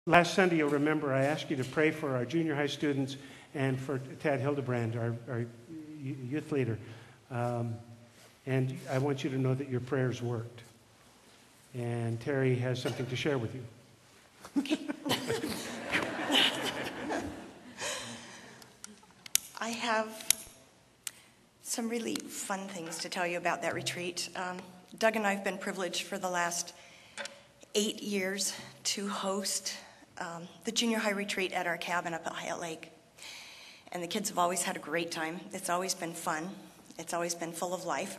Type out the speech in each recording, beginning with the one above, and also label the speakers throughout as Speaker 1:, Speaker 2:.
Speaker 1: Last Sunday, you'll remember, I asked you to pray for our junior high students and for Tad Hildebrand, our youth leader. And I want you to know that your prayers worked. And Terrie has something to share with you.
Speaker 2: Okay. I have some really fun things to tell you about that retreat. Doug and I have been privileged for the last 8 years to host the junior high retreat at our cabin up at Hyatt Lake. And the kids have always had a great time. It's always been fun. It's always been full of life.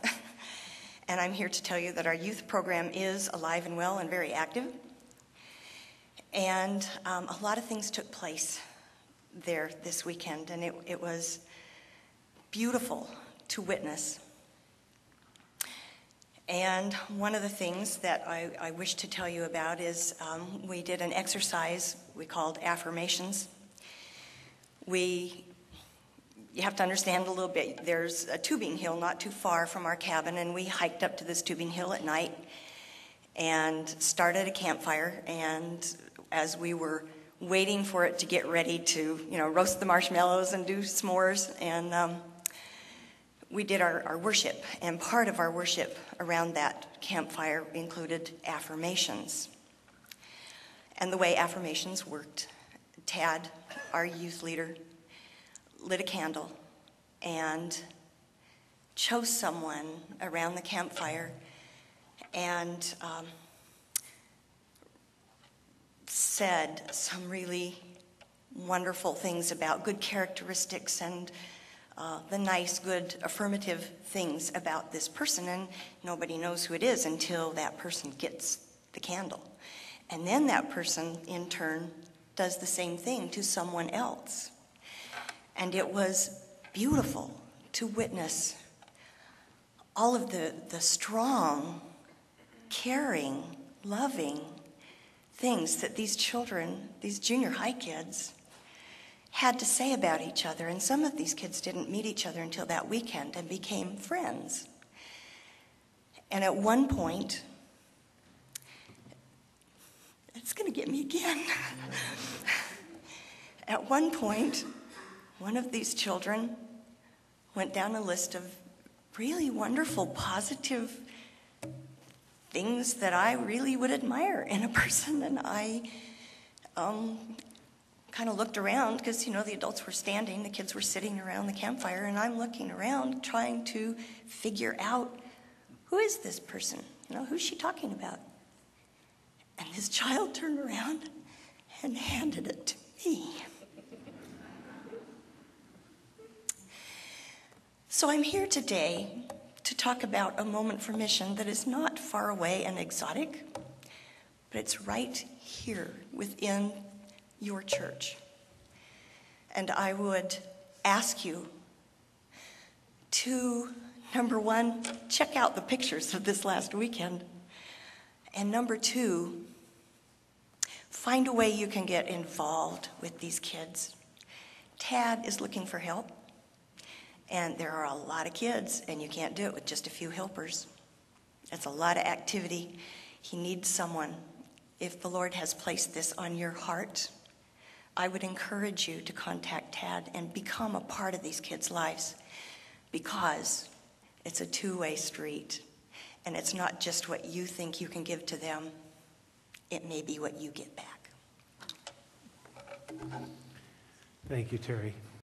Speaker 2: And I'm here to tell you that our youth program is alive and well and very active. And a lot of things took place there this weekend, and it was beautiful to witness. And one of the things that I wish to tell you about is we did an exercise we called affirmations. You have to understand a little bit. There's a tubing hill not too far from our cabin, and we hiked up to this tubing hill at night and started a campfire. And as we were waiting for it to get ready to, roast the marshmallows and do s'mores, and we did our worship, and part of our worship around that campfire included affirmations. And the way affirmations worked, Tad, our youth leader, lit a candle and chose someone around the campfire and said some really wonderful things about good characteristics and the nice, good, affirmative things about this person, and nobody knows who it is until that person gets the candle. And then that person, in turn, does the same thing to someone else. And it was beautiful to witness all of the strong, caring, loving things that these children, these junior high kids, had to say about each other. And some of these kids didn't meet each other until that weekend and became friends. And at one point, it's going to get me again. At one point, one of these children went down a list of really wonderful, positive things that I really would admire in a person. And I kind of looked around because, the adults were standing, the kids were sitting around the campfire, and I'm looking around trying to figure out, who is this person? Who's she talking about? And this child turned around and handed it to me. So I'm here today to talk about a moment for mission that is not far away and exotic, but it's right here within your church. And I would ask you to, number one, check out the pictures of this last weekend. And number two, find a way you can get involved with these kids. Tad is looking for help. And there are a lot of kids, and you can't do it with just a few helpers. It's a lot of activity. He needs someone. If the Lord has placed this on your heart, I would encourage you to contact Tad and become a part of these kids' lives, because it's a two-way street, and it's not just what you think you can give to them. It may be what you get back.
Speaker 1: Thank you, Terrie.